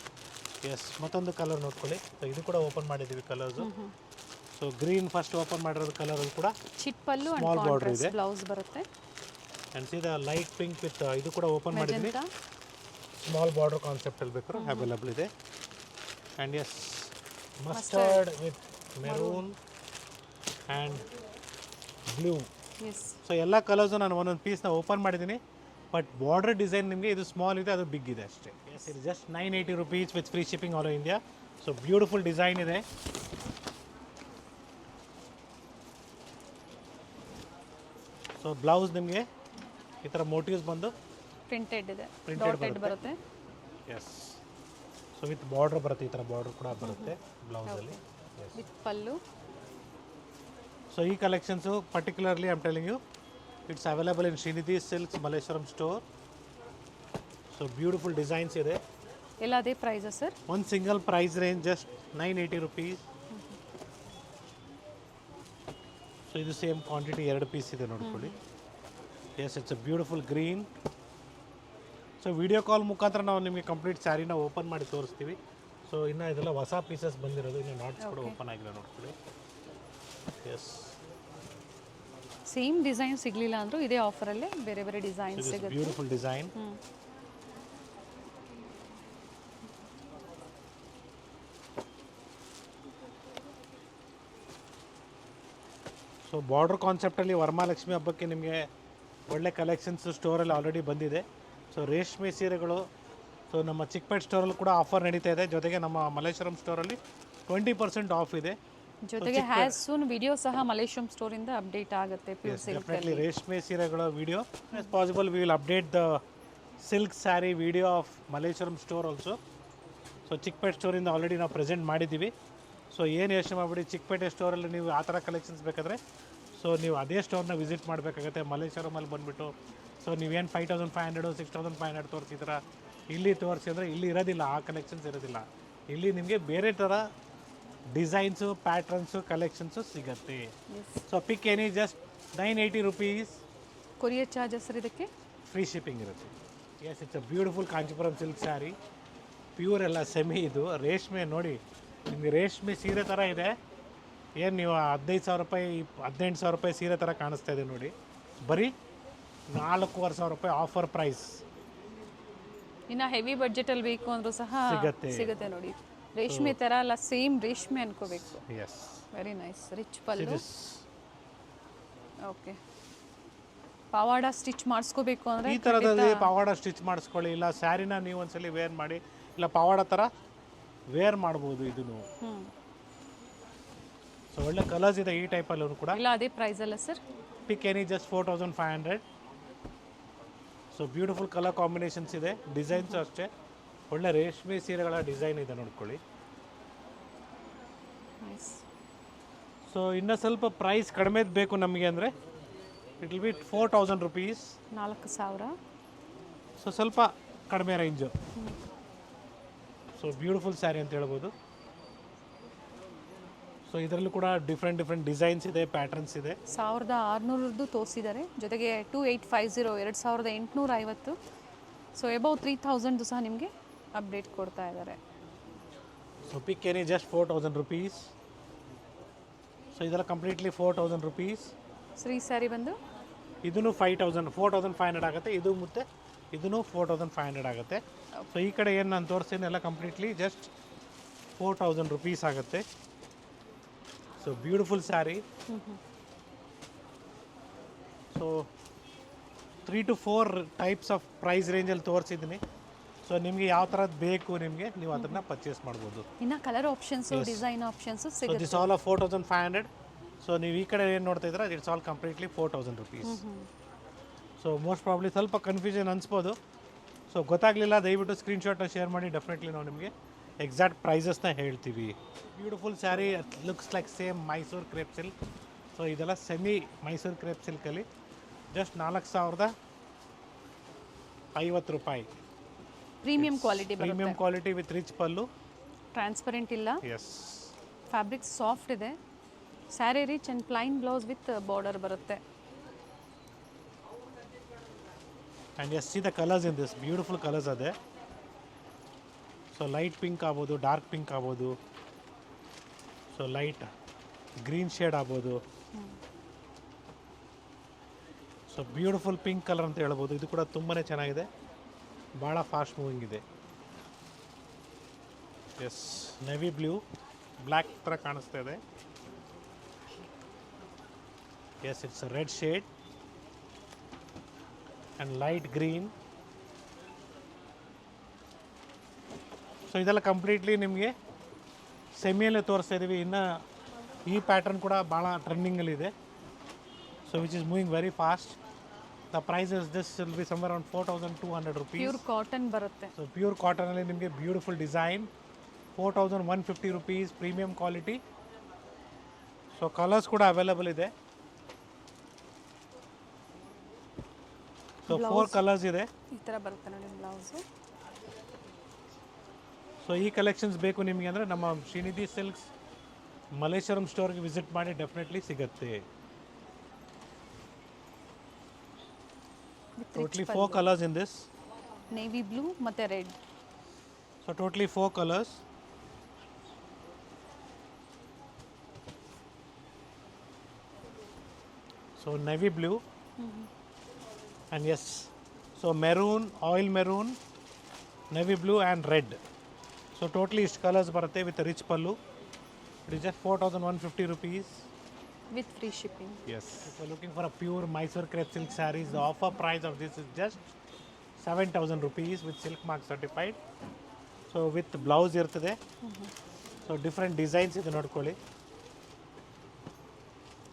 Speaker 1: ಎಸ್, ಮತ್ತೊಂದು ಕಲರ್ ನೋಡ್ಕೊಳ್ಳಿ. ಸೊ ಇದು ಕೂಡ ಓಪನ್ ಮಾಡಿದ್ದೀವಿ colours. So green first open ಮಾಡಿರೋದು ಕಲರ್ ಕೂಡ
Speaker 2: chit pallu and
Speaker 1: small border ಇದೆ.
Speaker 2: ಕಾಂಟ್ರಾಸ್ಟ್ ಬ್ಲೌಸ್ ಬರುತ್ತೆ.
Speaker 1: ಆ್ಯಂಡ್ ಸೀದಾ ಲೈಟ್ ಪಿಂಕ್ ವಿತ್ ಇದು ಕೂಡ ಓಪನ್ ಮಾಡಿದ್ವಿ.
Speaker 2: ಮೆಜೆಂಟಾ
Speaker 1: ಸ್ಮಾಲ್ ಬಾರ್ಡರ್ ಕಾನ್ಸೆಪ್ಟಲ್ಲಿ ಬೇಕಾದ್ರೂ ಅವೈಲಬಲ್ ಇದೆ. And yes, mustard with maroon and blue.
Speaker 2: Yes.
Speaker 1: So ಎಲ್ಲ ಕಲರ್ಸು ನಾನು ಒಂದೊಂದು ಪೀಸ್ನ ಓಪನ್ ಮಾಡಿದ್ದೀನಿ. ಬಟ್ ಬಾರ್ಡರ್ ಡಿಸೈನ್ ನಿಮಗೆ ಇದು ಸ್ಮಾಲ್ ಇದೆ, ಅದು ಬಿಗ್ ಇದೆ ಅಷ್ಟೇ. ಎಸ್, ಇದು just 980 rupees with free shipping all over India. So beautiful design ಇದೆ. ಸೊ ಬ್ಲೌಸ್ ನಿಮಗೆ ಈ ಥರ ಮೋಟಿವ್ಸ್ ಬಂದು
Speaker 2: ಪ್ರಿಂಟೆಡ್ ಇದೆ,
Speaker 1: Printed
Speaker 2: ಡಾಟೆಡ್ ಬರುತ್ತೆ.
Speaker 1: ಎಸ್, ಸೊ ವಿತ್ ಬಾರ್ಡರ್ ಬರುತ್ತೆ, ಈ ಥರ ಬಾರ್ಡರ್ ಕೂಡ ಬರುತ್ತೆ ಬ್ಲೌಸಲ್ಲಿ. Yes,
Speaker 2: with pallu.
Speaker 1: ಸೊ ಈ collections particularly I am telling you, it's available in Srinidhi silks Malleshwaram store. So beautiful designs ಇದೆ.
Speaker 2: ಎಲ್ಲ ಅದೇ ಪ್ರೈಸಾ ಸರ್?
Speaker 1: ಒಂದು single price range just 980 rupees. So ಇದು ಸೇಮ್ ಕ್ವಾಂಟಿಟಿ 2 ಪೀಸ್ ಇದೆ ನೋಡ್ಕೊಳ್ಳಿ. Yes, it's a beautiful green. So video call ಮುಖಾಂತರ ನಾವು ನಿಮಗೆ ಕಂಪ್ಲೀಟ್ ಸ್ಯಾರಿನ ಓಪನ್ ಮಾಡಿ ತೋರಿಸ್ತೀವಿ. ಸೊ ಇನ್ನು ಇದೆಲ್ಲ ಹೊಸ ಪೀಸಸ್ ಬಂದಿರೋದು, ಇನ್ನು ನಾಟ್ಸ್ ಕೂಡ ಓಪನ್ ಆಗಿಲ್ಲ ನೋಡ್ಕೊಳ್ಳಿ. ಎಸ್,
Speaker 2: ಸೇಮ್ ಡಿಸೈನ್ ಸಿಗಲಿಲ್ಲ ಅಂದರೂ ಇದೇ ಆಫರಲ್ಲೇ ಬೇರೆ ಬೇರೆ ಡಿಸೈನ್ ಸಿಗುತ್ತೆ.
Speaker 1: Beautiful design. ಸೊ ಬಾರ್ಡರ್ ಕಾನ್ಸೆಪ್ಟಲ್ಲಿ ವರಮಹಾಲಕ್ಷ್ಮಿ ಹಬ್ಬಕ್ಕೆ ನಿಮಗೆ ಒಳ್ಳೆ ಕಲೆಕ್ಷನ್ಸ್ ಸ್ಟೋರಲ್ಲಿ ಆಲ್ರೆಡಿ ಬಂದಿದೆ. ಸೊ ರೇಷ್ಮೆ ಸೀರೆಗಳು, ಸೊ ನಮ್ಮ ಚಿಕ್ಕಪೇಟ್ ಸ್ಟೋರಲ್ಲಿ ಕೂಡ ಆಫರ್ ನಡೀತಾ ಇದೆ. ಜೊತೆಗೆ ನಮ್ಮ ಮಲ್ಲೇಶ್ವರಂ ಸ್ಟೋರಲ್ಲಿ 20% ಆಫ್ ಇದೆ.
Speaker 2: ಜೊತೆಗೆ ಹ್ಯಾಸ್ ಸೂನ್ ವಿಡಿಯೋ ಸಹ ಮಲ್ಲೇಶ್ವರಂ ಸ್ಟೋರಿಂದ ಅಪ್ಡೇಟ್ ಆಗುತ್ತೆ. ಪ್ಯೂರ್ ಸಿಲ್ಕ್
Speaker 1: ಡೆಫಿನೆಟ್ಲಿ ರೇಷ್ಮೆ ಸೀರೆಗಳ video as possible we will update the silk sari video of Malleshwaram store also. So Chickpet ಸ್ಟೋರಿಂದ ಆಲ್ರೆಡಿ ನಾವು ಪ್ರೆಸೆಂಟ್ ಮಾಡಿದ್ದೀವಿ. ಸೊ ಏನು ಯೋಚನೆ ಮಾಡಿಬಿಡಿ, ಚಿಕ್ಕಪೇಟೆ ಸ್ಟೋರಲ್ಲಿ ನೀವು ಆ ಥರ ಕಲೆಕ್ಷನ್ಸ್ ಬೇಕಾದರೆ ಸೊ ನೀವು ಅದೇ ಸ್ಟೋರ್ನ ವಿಸಿಟ್ ಮಾಡಬೇಕಾಗತ್ತೆ. ಮಲ್ಲೇಶ್ವರಮಲ್ಲಿ ಬಂದುಬಿಟ್ಟು ಸೊ ನೀವೇನು 5500 6500 ತೋರಿಸಿದ್ರ ಇಲ್ಲಿ ತೋರಿಸಿ ಅಂದರೆ ಇಲ್ಲಿ ಇರೋದಿಲ್ಲ, ಆ ಕಲೆಕ್ಷನ್ಸ್ ಇರೋದಿಲ್ಲ. ಇಲ್ಲಿ ನಿಮಗೆ ಬೇರೆ ಥರ ಡಿಸೈನ್ಸು, ಪ್ಯಾಟ್ರನ್ಸು, ಕಲೆಕ್ಷನ್ಸು ಸಿಗುತ್ತೆ. So pick any just 980 rupees.
Speaker 2: Courier charges ಇದಕ್ಕೆ
Speaker 1: ಫ್ರೀ ಶಿಪ್ಪಿಂಗ್ ಇರುತ್ತೆ. Yes, it's a beautiful Kanchipuram silk saree. Pure ಎಲ್ಲ ಸೆಮಿ, ಇದು ರೇಷ್ಮೆ ನೋಡಿ, ನಿಮಗೆ ರೇಷ್ಮೆ ಸೀರೆ ಥರ ಇದೆ. ಏನು ನೀವು 15,000 ರೂಪಾಯಿ 18,000 ರೂಪಾಯಿ ಸೀರೆ ಥರ ಕಾಣಿಸ್ತಾ ಇದೆ ನೋಡಿ. ಬರೀ 4,500 ರೂಪಾಯಿ ಆಫರ್ ಪ್ರೈಸ್.
Speaker 2: ಇನ್ನು ಹೆವಿ ಬಡ್ಜೆಟಲ್ಲಿ ಬೇಕು ಅಂದರೂ ಸಹ ಸಿಗುತ್ತೆ ನೋಡಿ. ರೇಷ್ಮೆ ಥರ ಅಲ್ಲ, ಸೇಮ್ ರೇಷ್ಮೆ ಅನ್ಕೋಬೇಕು.
Speaker 1: Yes,
Speaker 2: very nice. Rich pallu. Okay, ಪವಾಡ ಸ್ಟಿಚ್ ಮಾಡಿಸ್ಕೋಬೇಕು ಅಂದರೆ
Speaker 1: ಈ ಥರದಲ್ಲಿ ಪವಾಡ ಸ್ಟಿಚ್ ಮಾಡಿಸ್ಕೊಳ್ಳಿ. ಇಲ್ಲ ಸ್ಯಾರಿನ ನೀವು ಒಂದ್ಸಲಿ ವೇರ್ ಮಾಡಿ, ಇಲ್ಲ ಪವಾಡ ಥರ ವೇರ್ ಮಾಡ್ಬೋದು ಇದನ್ನು. ಸೊ ಒಳ್ಳೆ ಕಲರ್ಸ್ ಇದೆ ಈ ಟೈಪಲ್ಲೂ ಕೂಡ.
Speaker 2: ಇಲ್ಲ ಅದೇ ಪ್ರೈಸ್ ಅಲ್ಲ ಸರ್?
Speaker 1: ಪಿಕ್ any just 4500. So beautiful colour combinations ಇದೆ, ಡಿಸೈನ್ಸ್ ಅಷ್ಟೇ ಒಳ್ಳೆ ರೇಷ್ಮೆ ಸೀರೆಗಳ ಡಿಸೈನ್ ಇದೆ ನೋಡ್ಕೊಳ್ಳಿ. ಸೊ ಇನ್ನು ಸ್ವಲ್ಪ ಪ್ರೈಸ್ ಕಡಿಮೆ ಬೇಕು ನಮಗೆ ಅಂದರೆ it will B 4000 rupees.
Speaker 2: 4000.
Speaker 1: So ಸ್ವಲ್ಪ ಕಡಿಮೆ ರೇಂಜು. ಸೊ ಬ್ಯೂಟಿಫುಲ್ ಸ್ಯಾರಿ ಅಂತ ಹೇಳ್ಬೋದು. ಸೊ ಇದರಲ್ಲೂ ಕೂಡ ಡಿಫ್ರೆಂಟ್ ಡಿಸೈನ್ಸ್ ಇದೆ, ಪ್ಯಾಟರ್ನ್ಸ್ ಇದೆ.
Speaker 2: 1600 ತೋರಿಸಿದ್ದಾರೆ. ಜೊತೆಗೆ 2850 2850. ಸೊ ಎಬೌವ್ 3000 ಸಹ ನಿಮಗೆ ಅಪ್ಡೇಟ್ ಕೊಡ್ತಾ ಇದ್ದಾರೆ.
Speaker 1: So pick any just 4000 rupees. So ಇದೆಲ್ಲ ಕಂಪ್ಲೀಟ್ಲಿ 4000 rupees.
Speaker 2: ಶ್ರೀ ಸ್ಯಾರಿ ಬಂದು
Speaker 1: ಇದೂ 4500 ಆಗುತ್ತೆ. ಇದು ಮತ್ತೆ ಇದೂ 4500 ಆಗುತ್ತೆ. ಸೊ ಈ ಕಡೆ ಏನು ನಾನು ತೋರಿಸ್ತೀನಿ ಎಲ್ಲ ಕಂಪ್ಲೀಟ್ಲಿ ಜಸ್ಟ್ 4000 rupees ಆಗುತ್ತೆ. So beautiful sari. So 3 to 4 types of price ರೇಂಜಲ್ಲಿ ತೋರಿಸಿದ್ದೀನಿ. ಸೊ ನಿಮಗೆ ಯಾವ ಥರದ್ದು ಬೇಕು ನಿಮಗೆ, ನೀವು ಅದನ್ನು ಪರ್ಚೇಸ್ ಮಾಡ್ಬೋದು.
Speaker 2: ಇನ್ನು colour options, design options
Speaker 1: so
Speaker 2: ಸಿಗುತ್ತೆ.
Speaker 1: This all of 4500. ಸೊ ನೀವು ಈ ಕಡೆ ಏನು ನೋಡ್ತಾ ಇದ್ದೀರಾ, it's all completely 4000 rupees. So most probably ಸ್ವಲ್ಪ ಕನ್ಫ್ಯೂಷನ್ ಅನಿಸ್ಬೋದು. ಸೊ ಗೊತ್ತಾಗಲಿಲ್ಲ, ದಯವಿಟ್ಟು ಸ್ಕ್ರೀನ್ಶಾಟ್ನ ಶೇರ್ ಮಾಡಿ. ಡೆಫಿನೆಟ್ಲಿ ನಾವು ನಿಮಗೆ ಎಕ್ಸಾಕ್ಟ್ ಪ್ರೈಸಸ್ನ ಹೇಳ್ತೀವಿ. Beautiful sari looks like same Mysore crepe silk. So ಇದೆಲ್ಲ ಸೆಮಿ ಮೈಸೂರು ಕ್ರೇಪ್ ಸಿಲ್ಕಲ್ಲಿ ಜಸ್ಟ್ 4,050 ರೂಪಾಯಿ.
Speaker 2: Premium quality
Speaker 1: premium quality with rich pallu.
Speaker 2: Transparent ಇಲ್ಲ,
Speaker 1: ಎಸ್.
Speaker 2: ಫ್ಯಾಬ್ರಿಕ್ ಸಾಫ್ಟ್ ಇದೆ. Sari rich and plain blouse with border ಬರುತ್ತೆ.
Speaker 1: And yes see the colours in this beautiful colours ಅದೇ. ಸೊ ಲೈಟ್ ಪಿಂಕ್ ಆಗ್ಬೋದು, ಡಾರ್ಕ್ ಪಿಂಕ್ ಆಗ್ಬೋದು, ಸೊ ಲೈಟ್ ಗ್ರೀನ್ ಶೇಡ್ ಆಗ್ಬೋದು. ಸೊ ಬ್ಯೂಟಿಫುಲ್ ಪಿಂಕ್ ಕಲರ್ ಅಂತ ಹೇಳ್ಬೋದು. ಇದು ಕೂಡ ತುಂಬಾ ಚೆನ್ನಾಗಿದೆ, ಭಾಳ ಫಾಸ್ಟ್ ಮೂವಿಂಗ್ ಇದೆ. ಎಸ್, ನೆವಿ ಬ್ಲೂ ಬ್ಲ್ಯಾಕ್ ಥರ ಕಾಣಿಸ್ತಾ ಇದೆ. Yes, it's red shade and light green. So ಇದೆಲ್ಲ ಕಂಪ್ಲೀಟ್ಲಿ ನಿಮಗೆ ಸೆಮಿಯಲ್ಲೇ ತೋರಿಸ್ತಾ ಇದ್ದೀವಿ. ಇನ್ನು ಈ ಪ್ಯಾಟರ್ನ್ ಕೂಡ ಭಾಳ ಟ್ರೆಂಡಿಂಗಲ್ಲಿದೆ. So which is moving very fast. The prices this will be somewhere around 4,200 rupees.
Speaker 2: Pure cotton ಬರುತ್ತೆ.
Speaker 1: ಸೊ ಪ್ಯೂರ್ ಕಾಟನಲ್ಲಿ ನಿಮಗೆ beautiful design 4,150 rupees, premium quality. So colours ಕೂಡ ಅವೈಲೇಬಲ್ ಇದೆ. ಸೊ 4 ಕಲರ್ಸ್ ಇದೆ.
Speaker 2: ಈ ಥರ ಬರುತ್ತೆ ನೋಡಿ ಬ್ಲೌಸು.
Speaker 1: ಸೊ ಈ ಕಲೆಕ್ಷನ್ಸ್ ಬೇಕು ನಿಮಗೆ ಅಂದರೆ ನಮ್ಮ ಶ್ರೀನಿಧಿ ಸಿಲ್ಕ್ಸ್ ಮಲ್ಲೇಶ್ವರಂ ಸ್ಟೋರ್ಗೆ ವಿಸಿಟ್ ಮಾಡಿ, ಡೆಫಿನೆಟ್ಲಿ ಸಿಗುತ್ತೆ. Totally 4 colours in this.
Speaker 2: Navy blue ಮತ್ತು red.
Speaker 1: So totally 4 colours. So navy blue and yes, so maroon, oil maroon, navy blue and red. So totally ish colors barutte with a rich pallu. It is just 4,150 rupees.
Speaker 2: With free shipping.
Speaker 1: Yes. If you're looking for a pure Mysore crepe silk sarees, the offer price of this is just 7,000 rupees with silk mark certified. So with blouse irtade. So different designs ಇದೆ ನೋಡ್ಕೊಳ್ಳಿ.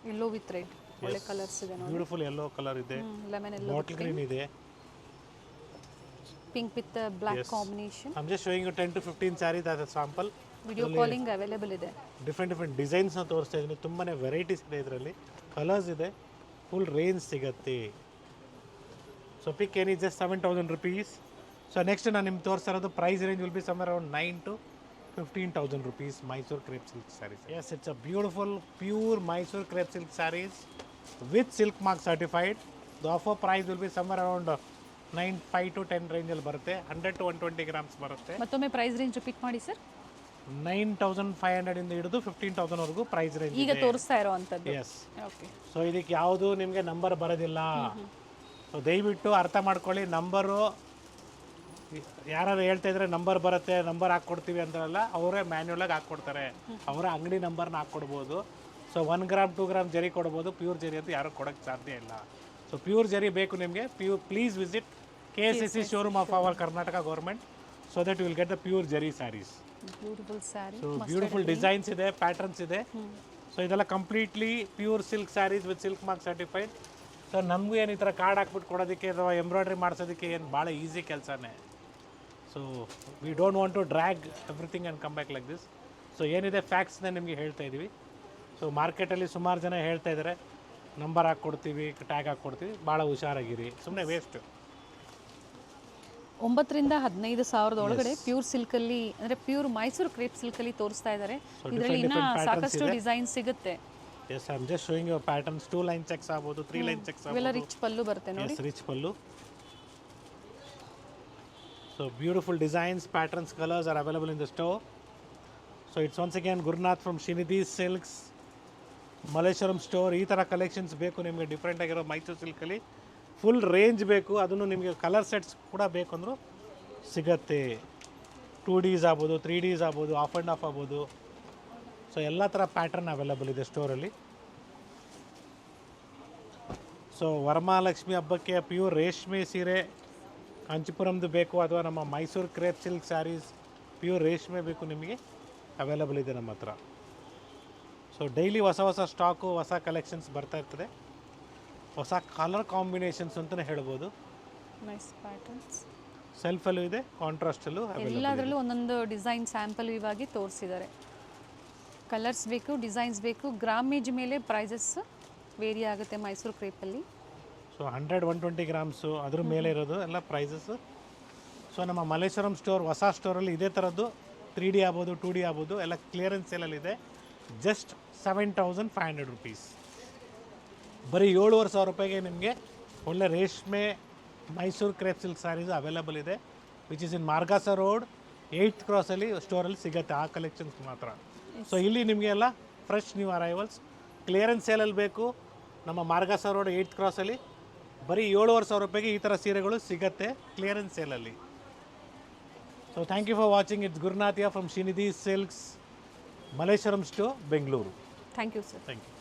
Speaker 2: ಯೆಲ್ಲೋ ವಿತ್ ರೆಡ್ ಒಳ್ಳೆ ಕಲರ್ಸ್ ಇದೆ ನೋಡಿ.
Speaker 1: ಬ್ಯೂಟಿಫುಲ್ ಯೆಲ್ಲೋ ಕಲರ್ ಇದೆ,
Speaker 2: ಲೆಮನ್ ಯೆಲ್ಲೋ,
Speaker 1: ಬಾಟಲ್ ಗ್ರೀನ್ ಇದೆ,
Speaker 2: pink with black combination.
Speaker 1: I'm just showing you 10 to 15 sarees as a sample.
Speaker 2: Video calling available ಇದೆ.
Speaker 1: ಡಿಫ್ರೆಂಟ್ ಡಿಸೈನ್ಸ್ನ ತೋರಿಸ್ತಾ ಇದ್ದೀನಿ. ತುಂಬಾ ವೆರೈಟೀಸ್ ಇದೆ ಇದರಲ್ಲಿ, ಕಲರ್ಸ್ ಇದೆ, ಫುಲ್ ರೇಂಜ್ ಸಿಗುತ್ತೆ. So pick any is just 7,000 rupees. So next ನಾನು ನಿಮ್ಗೆ ತೋರಿಸ್ತಾ ಇರೋದು price range will be somewhere around 9,000 to 15,000 rupees Mysore crepe silk sarees. Yes, it's a beautiful pure Mysore crepe silk saris with silk mark certified. The offer price will be somewhere around 5 to 10 ರೇಂಜಲ್ಲಿ ಬರುತ್ತೆ. 100 to 120 grams ಬರುತ್ತೆ.
Speaker 2: ಮತ್ತೊಮ್ಮೆ ಪ್ರೈಸ್ ರೇಂಜ್ ರಿಪೀಟ್ ಮಾಡಿ ಸರ್.
Speaker 1: 9,500 ಇಂದ ಹಿಡಿದು 15,000 ಪ್ರೈಸ್ ರೇಂಜ್
Speaker 2: ಈಗ ತೋರಿಸ್ತಾ ಇರೋ ಅಂಥದ್ದು.
Speaker 1: ಎಸ್.
Speaker 2: ಓಕೆ.
Speaker 1: ಸೊ ಇದಕ್ಕೆ ಯಾವುದು ನಿಮಗೆ ನಂಬರ್ ಬರೋದಿಲ್ಲ. ಸೊ ದಯವಿಟ್ಟು ಅರ್ಥ ಮಾಡ್ಕೊಳ್ಳಿ. ನಂಬರು ಯಾರು ಹೇಳ್ತಾ ಇದ್ರೆ ನಂಬರ್ ಬರುತ್ತೆ, ನಂಬರ್ ಹಾಕ್ಕೊಡ್ತೀವಿ ಅಂತಾರಲ್ಲ, ಅವರೇ ಮ್ಯಾನ್ಯುಲಾಗಿ ಹಾಕ್ಕೊಡ್ತಾರೆ. ಅವರ ಅಂಗಡಿ ನಂಬರ್ನ ಹಾಕ್ಕೊಡ್ಬೋದು. ಸೊ 1 ಗ್ರಾಮ್ 2 ಗ್ರಾಮ್ ಜರಿ ಕೊಡ್ಬೋದು. ಪ್ಯೂರ್ ಜರಿ ಅಂತ ಯಾರು ಕೊಡೋಕ್ಕೆ ಸಾಧ್ಯ ಇಲ್ಲ. ಸೊ ಪ್ಯೂರ್ ಜರಿ ಬೇಕು ನಿಮಗೆ, please visit KSSC showroom of our Karnataka government, so that you will get the pure zari saris.
Speaker 2: Beautiful sari.
Speaker 1: So beautiful designs ಇದೆ, ಪ್ಯಾಟರ್ನ್ಸ್ ಇದೆ. ಸೊ ಇದೆಲ್ಲ completely pure silk saris with silk mark certified. So ನಮಗೂ ಏನು ಈ ಥರ ಕಾರ್ಡ್ ಹಾಕ್ಬಿಟ್ಟು ಕೊಡೋದಕ್ಕೆ ಅಥವಾ ಎಂಬ್ರಾಯ್ಡ್ರಿ ಮಾಡಿಸೋದಕ್ಕೆ ಏನು ಭಾಳ ಈಸಿ ಕೆಲಸನೇ. So we don't want to drag everything and come back like this. So ಏನಿದೆ ಫ್ಯಾಕ್ಟ್ಸ್ನ ನಿಮಗೆ ಹೇಳ್ತಾ ಇದ್ದೀವಿ. ಸೊ ಮಾರ್ಕೆಟಲ್ಲಿ ಸುಮಾರು ಜನ ಹೇಳ್ತಾ ಇದ್ದಾರೆ ನಂಬರ್ ಹಾಕ್ಕೊಡ್ತೀವಿ, ಟ್ಯಾಗ್ ಹಾಕ್ಕೊಡ್ತೀವಿ. ಭಾಳ ಹುಷಾರಾಗಿರಿ, ಸುಮ್ಮನೆ ವೇಸ್ಟ್.
Speaker 2: 9,000 ರಿಂದ 15,000 ಒಳಗಡೆ ಪ್ಯೂರ್ ಸಿಲ್ಕಲ್ಲಿ, ಅಂದರೆ ಪ್ಯೂರ್ ಮೈಸೂರು ಕ್ರೇಪ್ ಸಿಲ್ಕಲ್ಲಿ ತೋರಿಸ್ತಾ ಇದ್ದಾರೆ. ಇದರಲ್ಲಿ ಇನ್ನೂ ಸಾಕಷ್ಟು ಡಿಸೈನ್ ಸಿಗುತ್ತೆ.
Speaker 1: Yes, I am just showing your patterns. 2 line checks ಆಗ್ಬೋದು, 3 ಲೈನ್ ಚೆಕ್ಸ್ ಆಗ್ಬೋದು.
Speaker 2: ಇವೆಲ್ಲ ರಿಚ್ ಪಲ್ಲು ಬರುತ್ತೆ ನೋಡಿ.
Speaker 1: Yes, rich pallu. So beautiful designs, patterns, colours are available in the store. So it's once again Gurunath from Srinidhi silks Malleshwaram store. ಈ ಥರ ಕಲೆಕ್ಷನ್ಸ್ ಬೇಕು ನಿಮಗೆ, ಡಿಫ್ರೆಂಟ್ ಆಗಿರೋ ಮೈಸೂರು ಸಿಲ್ಕಲ್ಲಿ ಫುಲ್ ರೇಂಜ್ ಬೇಕು. ಅದನ್ನು ನಿಮಗೆ ಕಲರ್ ಸೆಟ್ಸ್ ಕೂಡ ಬೇಕು ಅಂದರೂ ಸಿಗತ್ತೆ. 2Ds ಆಗ್ಬೋದು, 3Ds ಆಗ್ಬೋದು, ಆಫ್ ಆ್ಯಂಡ್ ಆಫ್ ಆಗ್ಬೋದು. ಸೊ ಎಲ್ಲ ಥರ ಪ್ಯಾಟರ್ನ್ ಅವೈಲೇಬಲ್ ಇದೆ ಸ್ಟೋರಲ್ಲಿ. ಸೊ ವರಮಹಾಲಕ್ಷ್ಮಿ ಹಬ್ಬಕ್ಕೆ ಪ್ಯೂರ್ ರೇಷ್ಮೆ ಸೀರೆ ಕಾಂಚಿಪುರಂದು ಬೇಕು, ಅಥವಾ ನಮ್ಮ Mysore crepe silk saris pure ರೇಷ್ಮೆ ಬೇಕು ನಿಮಗೆ, ಅವೈಲೇಬಲ್ ಇದೆ ನಮ್ಮ ಹತ್ರ. ಸೊ ಡೈಲಿ ಹೊಸ ಹೊಸ ಸ್ಟಾಕು, ಹೊಸ ಕಲೆಕ್ಷನ್ಸ್ ಬರ್ತಾ ಇರ್ತದೆ. ಹೊಸ ಕಲರ್ ಕಾಂಬಿನೇಷನ್ಸ್ ಅಂತಲೇ ಹೇಳ್ಬೋದು.
Speaker 2: Nice patterns.
Speaker 1: ಸೆಲ್ಫಲ್ಲೂ ಇದೆ, ಕಾಂಟ್ರಾಸ್ಟಲ್ಲೂ ಅವೈಲೇಬಲ್.
Speaker 2: ಎಲ್ಲದರಲ್ಲೂ ಒಂದೊಂದು ಡಿಸೈನ್ ಸ್ಯಾಂಪಲ್ ಇವಾಗಿ ತೋರಿಸಿದ್ದಾರೆ. ಕಲರ್ಸ್ ಬೇಕು, ಡಿಸೈನ್ಸ್ ಬೇಕು, ಗ್ರಾಮೇಜ್ ಮೇಲೆ ಪ್ರೈಸಸ್ ವೇರಿ ಆಗುತ್ತೆ ಮೈಸೂರು ಕ್ರೇಪಲ್ಲಿ.
Speaker 1: ಸೊ 100-120 ಗ್ರಾಮ್ಸು ಅದ್ರ ಮೇಲೆ ಇರೋದು ಎಲ್ಲ ಪ್ರೈಸಸ್ಸು. ಸೊ ನಮ್ಮ ಮಲ್ಲೇಶ್ವರಂ ಸ್ಟೋರ್ ಹೊಸ ಸ್ಟೋರಲ್ಲಿ ಇದೇ ಥರದ್ದು 3D ಆಗ್ಬೋದು 2D ಆಗ್ಬೋದು ಎಲ್ಲ ಕ್ಲಿಯರೆನ್ಸ್ ಸೇಲಲ್ಲಿದೆ. Just 7,500 rupees. ಬರೀ 7,500 ರೂಪಾಯಿಗೆ ನಿಮಗೆ ಒಳ್ಳೆ ರೇಷ್ಮೆ Mysore crepe silk saris available ಇದೆ, which is in Margosa road 8th ಕ್ರಾಸಲ್ಲಿ ಸ್ಟೋರಲ್ಲಿ ಸಿಗುತ್ತೆ ಆ ಕಲೆಕ್ಷನ್ಸ್ ಮಾತ್ರ. ಸೊ ಇಲ್ಲಿ ನಿಮಗೆ ಎಲ್ಲ ಫ್ರೆಶ್ ನ್ಯೂ ಅರೈವಲ್ಸ್ ಕ್ಲಿಯರೆನ್ಸ್ ಸೇಲಲ್ಲಿ ಬೇಕು. ನಮ್ಮ ಮಾರ್ಗಾಸ ರೋಡ್ 8th ಕ್ರಾಸಲ್ಲಿ ಬರೀ 7,500 ರೂಪಾಯಿಗೆ ಈ ಥರ ಸೀರೆಗಳು ಸಿಗುತ್ತೆ ಕ್ಲಿಯರೆನ್ಸ್ ಸೇಲಲ್ಲಿ. So thank you for watching. It's Gurunathiya from Srinidhi silks, Malleshwaram store, Bengaluru.
Speaker 2: Thank you sir.
Speaker 1: Thank you.